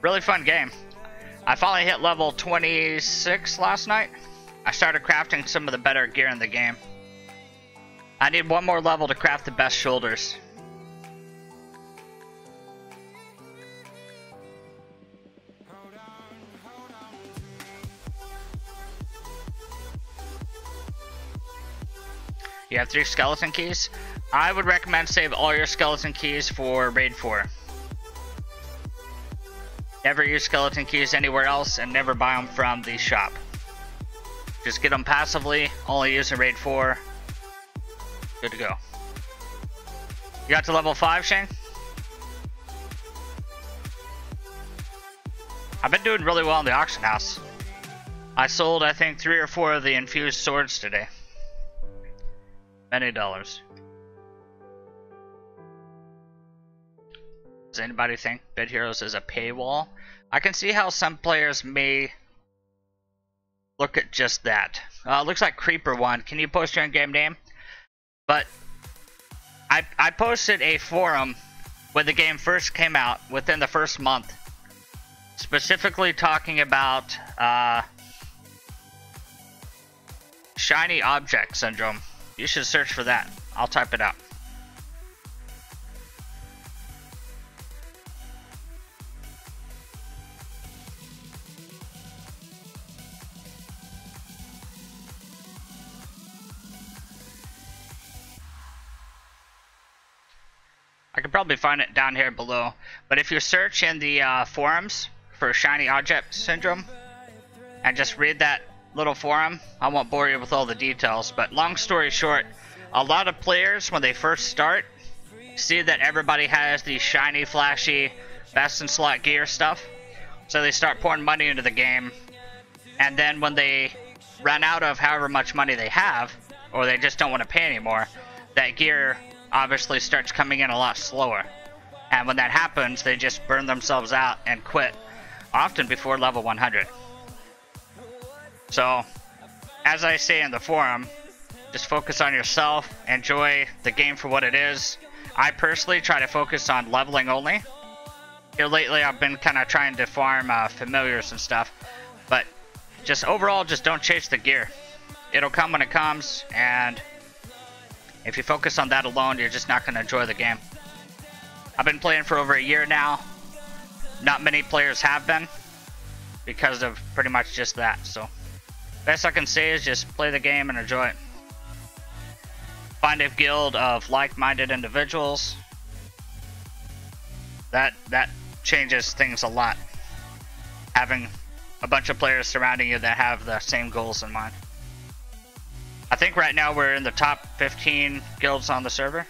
Really fun game. I finally hit level 26 last night. I started crafting some of the better gear in the game. I need one more level to craft the best shoulders. You have 3 skeleton keys. I would recommend save all your skeleton keys for raid 4. Never use skeleton keys anywhere else and never buy them from the shop. Just get them passively, only use in raid 4. Good to go. You got to level 5, Shane? I've been doing really well in the auction house. I sold, I think, 3 or 4 of the infused swords today. Many dollars. Does anybody think Bid Heroes is a paywall? I can see how some players may look at just that. Looks like Creeper won. Can you post your in-game name? But I posted a forum when the game first came out, within the first month, specifically talking about Shiny object syndrome. You should search for that. I'll type it out. I could probably find it down here below. But if you search in the forums for shiny object syndrome and just read that little forum, I won't bore you with all the details, but long story short, a lot of players when they first start see that everybody has these shiny, flashy, best in slot gear stuff, so they start pouring money into the game, and then when they run out of however much money they have, or they just don't want to pay anymore, that gear obviously starts coming in a lot slower, and when that happens, they just burn themselves out and quit, often before level 100. So, as I say in the forum, just focus on yourself, enjoy the game for what it is. I personally try to focus on leveling only. Here lately I've been kind of trying to farm familiars and stuff, but just overall, just don't chase the gear. It'll come when it comes, and if you focus on that alone, you're just not going to enjoy the game. I've been playing for over a year now. Not many players have been, because of pretty much just that, so best I can say is just play the game and enjoy it. Find a guild of like-minded individuals. That changes things a lot. Having a bunch of players surrounding you that have the same goals in mind. I think right now we're in the top 15 guilds on the server.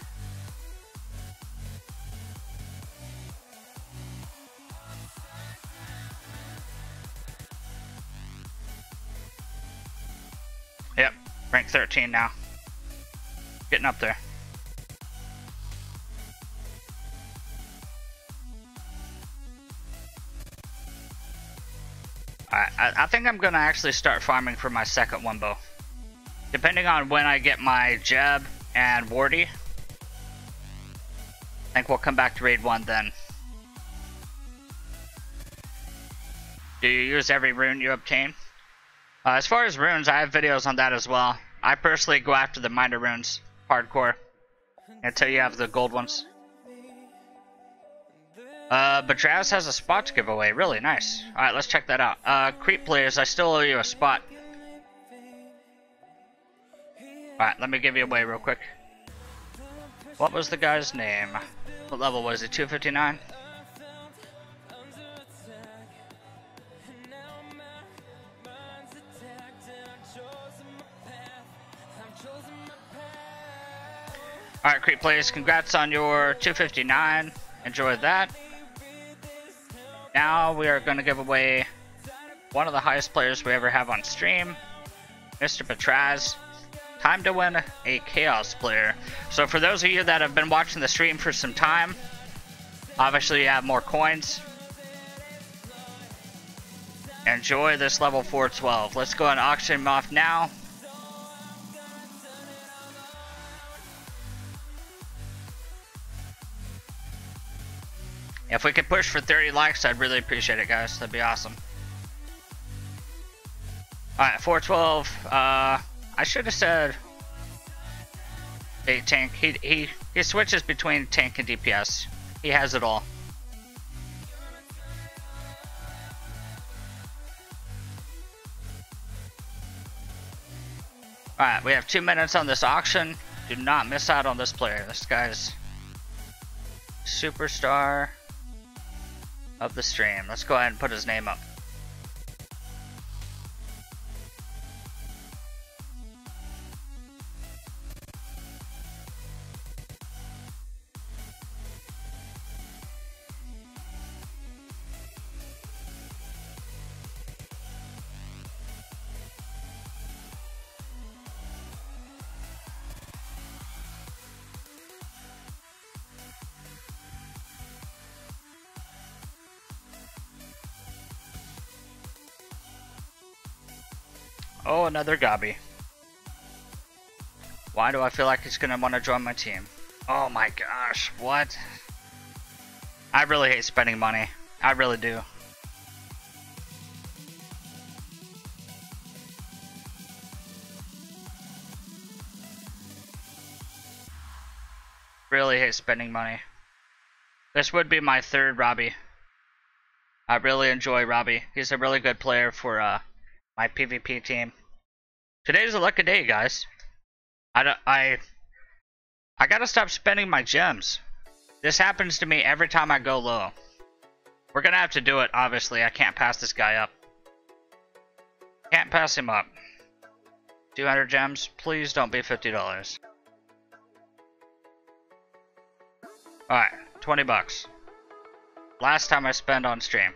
Yep, rank 13 now. Getting up there. Alright, I think I'm gonna actually start farming for my second wombo. Depending on when I get my Jeb and Wardy, I think we'll come back to raid 1 then. Do you use every rune you obtain? As far as runes, I have videos on that as well. I personally go after the minor runes, hardcore, until you have the gold ones. But Draz has a spot to give away. Really nice. Alright, let's check that out. Creep players, I still owe you a spot. Alright, let me give you away real quick. What was the guy's name? What level was he? 259? Alright, Creep players, congrats on your 259. Enjoy that. Now we are going to give away one of the highest players we ever have on stream, Mr. Petraz. Time to win a Chaos player. So for those of you that have been watching the stream for some time, obviously you have more coins. Enjoy this level 412. Let's go and auction him off now. If we could push for 30 likes, I'd really appreciate it, guys. That'd be awesome. Alright, 412. I should have said 8 tank. He switches between tank and DPS. He has it all. Alright, we have 2 minutes on this auction. Do not miss out on this player. This guy's superstar of the stream. Let's go ahead and put his name up. Oh, another Gobby. Why do I feel like he's gonna want to join my team? Oh my gosh, what? I really hate spending money. I really do. Really hate spending money. This would be my third Robbie. I really enjoy Robbie. He's a really good player for my PvP team. Today's a lucky day, guys. I gotta stop spending my gems. This happens to me every time I go low. We're gonna have to do it, obviously. I can't pass this guy up. Can't pass him up. 200 gems. Please don't be $50. Alright, 20 bucks. Last time I spent on stream.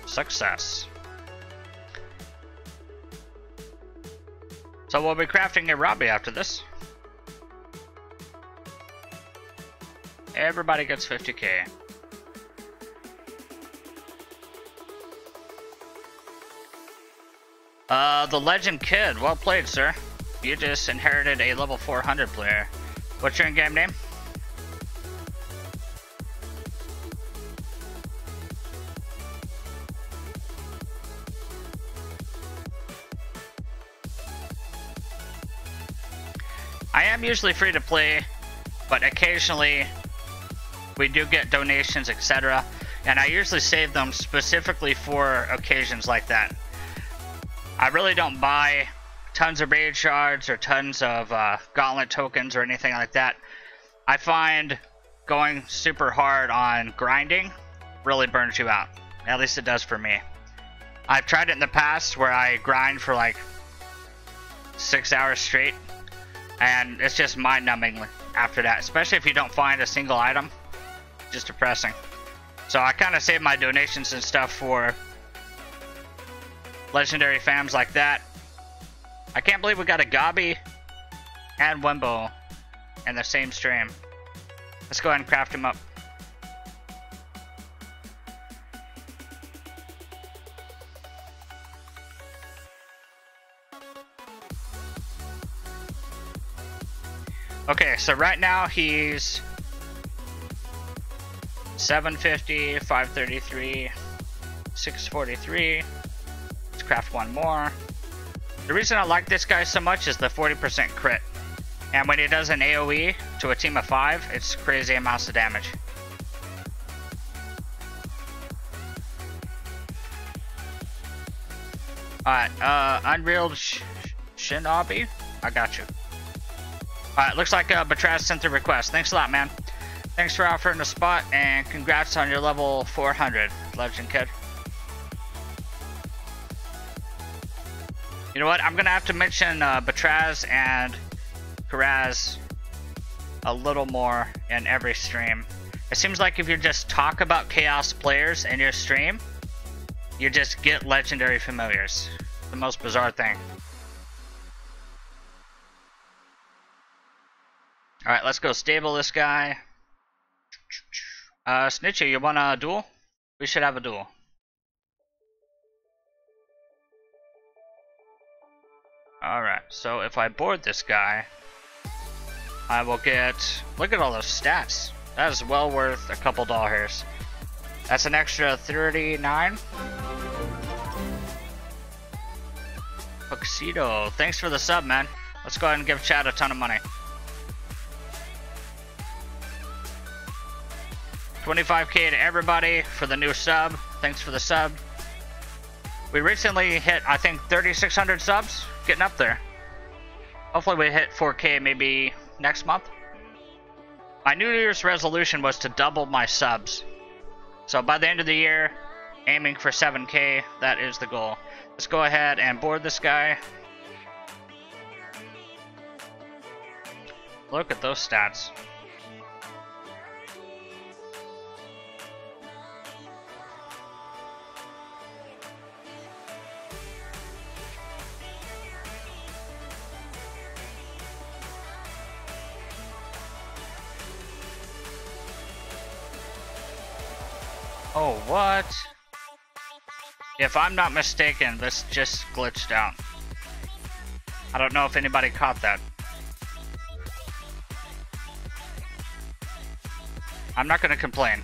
Success. So we'll be crafting a Robbie after this. Everybody gets 50k. The Legend Kid, well played, sir. You just inherited a level 400 player. What's your in-game name? I am usually free to play, but occasionally we do get donations, etc. And I usually save them specifically for occasions like that. I really don't buy tons of raid shards or tons of gauntlet tokens or anything like that. I find going super hard on grinding really burns you out. At least it does for me. I've tried it in the past where I grind for like 6 hours straight. And it's just mind-numbing after that, especially if you don't find a single item. Just depressing. So I kind of save my donations and stuff for legendary fams like that. I can't believe we got a Gabi and Wimbo in the same stream. Let's go ahead and craft him up. Okay, so right now he's 750, 533, 643. Let's craft one more. The reason I like this guy so much is the 40% crit. And when he does an AoE to a team of 5, it's crazy amounts of damage. Alright, Unreal Shinobi? I got you. Alright, looks like Batraz sent the request. Thanks a lot, man. Thanks for offering the spot, and congrats on your level 400, Legend Kid. You know what? I'm gonna have to mention Batraz and Karaz a little more in every stream. It seems like if you just talk about Chaos players in your stream, you just get legendary familiars. The most bizarre thing. Alright, let's go stable this guy. Snitchy, you want a duel? We should have a duel. Alright, so if I board this guy, I will get... Look at all those stats. That is well worth a couple doll hairs. That's an extra 39. Tuxedo, thanks for the sub, man. Let's go ahead and give Chad a ton of money. 25k to everybody for the new sub. Thanks for the sub. We recently hit, I think, 3,600 subs. Getting up there. Hopefully we hit 4k maybe next month. My New Year's resolution was to double my subs. So by the end of the year, aiming for 7k, that is the goal. Let's go ahead and board this guy. Look at those stats. Oh, what? If I'm not mistaken, this just glitched out. I don't know if anybody caught that. I'm not going to complain.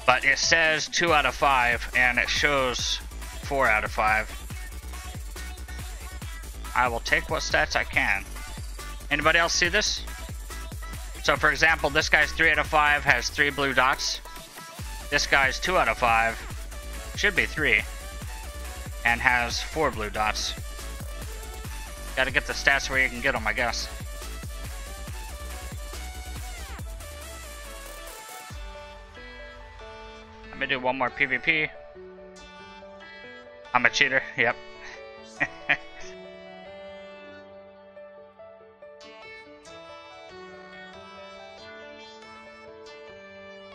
But it says 2 out of 5, and it shows 4 out of 5. I will take what stats I can. Anybody else see this? So for example, this guy's 3 out of 5 has 3 blue dots. This guy's 2 out of 5, should be 3, and has 4 blue dots. Gotta get the stats where you can get them, I guess. Let me do one more PvP. I'm a cheater, yep.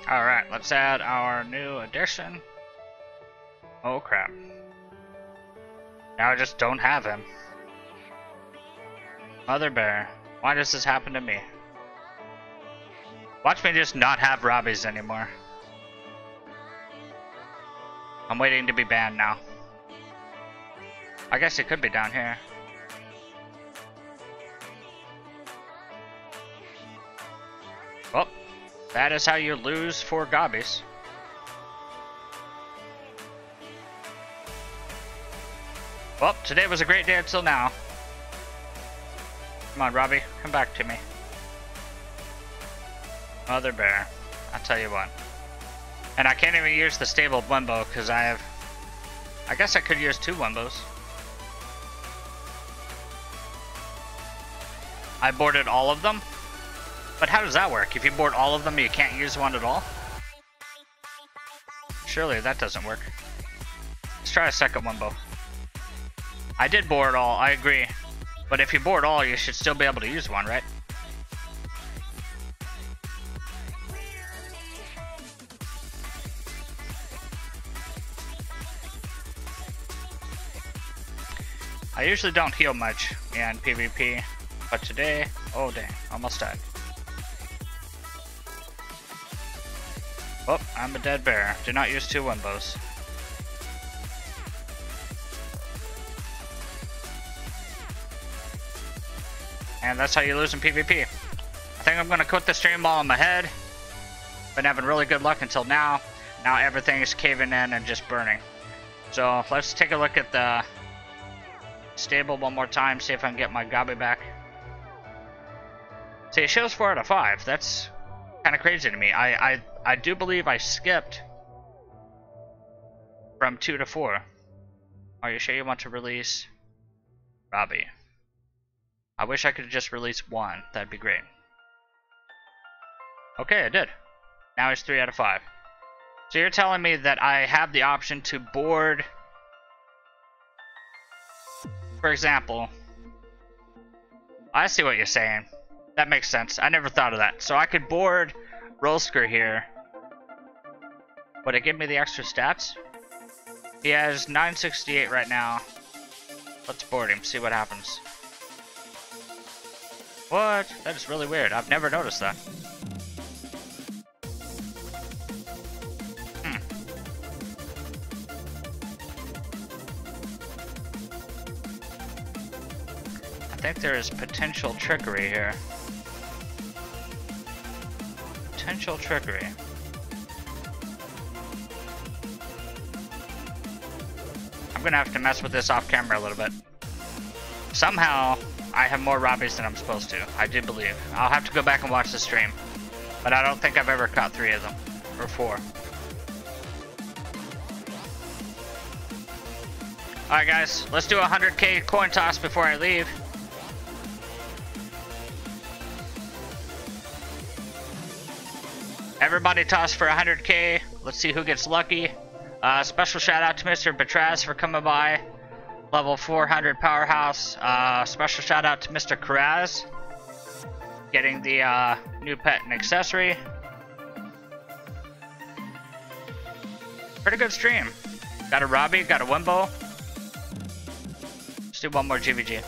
Alright, let's add our new addition. Oh crap. Now I just don't have him. Mother bear, why does this happen to me? Watch me just not have Robbies anymore. I'm waiting to be banned now. I guess it could be down here. Oh. That is how you lose 4 gobbies. Well, today was a great day until now. Come on, Robbie, come back to me. Mother bear, I'll tell you what. And I can't even use the stable Wimbo because I guess I could use 2 Wimbos. I boarded all of them. But how does that work? If you board all of them, you can't use one at all? Surely that doesn't work. Let's try a second Wimbo. I did board all, I agree. But if you board all, you should still be able to use one, right? I usually don't heal much in PvP, but today, oh dang, almost died. Oh, I'm a dead bear. Do not use 2 Wimbos. And that's how you lose in PvP. I think I'm gonna quit the stream while I'm ahead. Been having really good luck until now. Now everything is caving in and just burning. So let's take a look at the stable one more time, see if I can get my gobby back. See, it shows 4 out of 5. That's kind of crazy to me. I do believe I skipped from 2 to 4. Are you sure you want to release Robbie? I wish I could just release 1. That'd be great. Okay, I did. Now it's 3 out of 5. So you're telling me that I have the option to board, for example. I see what you're saying. That makes sense. I never thought of that. So I could board Rolsker here. Would it give me the extra stats? He has 968 right now. Let's board him, see what happens. What? That is really weird. I've never noticed that. I think there is potential trickery here. Potential trickery. I'm gonna have to mess with this off camera a little bit. Somehow, I have more Robbies than I'm supposed to. I do believe. I'll have to go back and watch the stream. But I don't think I've ever caught 3 of them. Or 4. Alright guys, let's do a 100k coin toss before I leave. Everybody toss for 100k. Let's see who gets lucky. Special shout out to Mr. McProseph for coming by. Level 400 powerhouse. Special shout out to Mr. McCoins getting the new pet and accessory. Pretty good stream. Got a Robbie, got a Wimbo. Let's do one more GVG.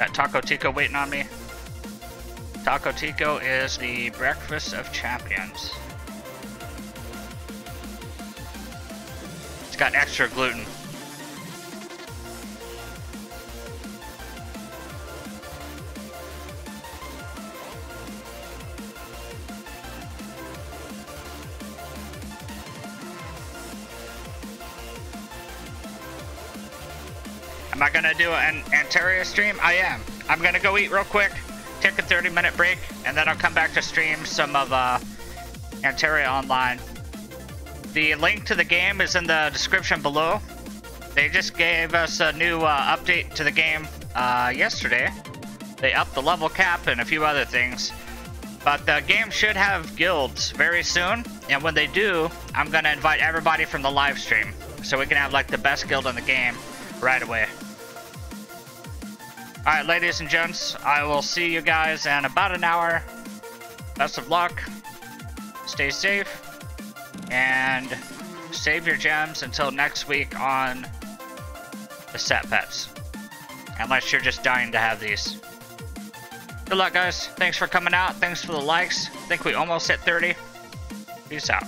Got Taco Tico waiting on me. Taco Tico is the breakfast of champions. It's got extra gluten. Am I gonna do an Antaria stream? I am. I'm gonna go eat real quick, take a 30-minute break, and then I'll come back to stream some of Antaria Online. The link to the game is in the description below. They just gave us a new update to the game yesterday. They upped the level cap and a few other things. But the game should have guilds very soon, and when they do, I'm gonna invite everybody from the live stream, so we can have like the best guild in the game right away. Alright, ladies and gents, I will see you guys in about an hour. Best of luck, stay safe, and save your gems until next week on the set pets. Unless you're just dying to have these. Good luck, guys. Thanks for coming out. Thanks for the likes. I think we almost hit 30. Peace out.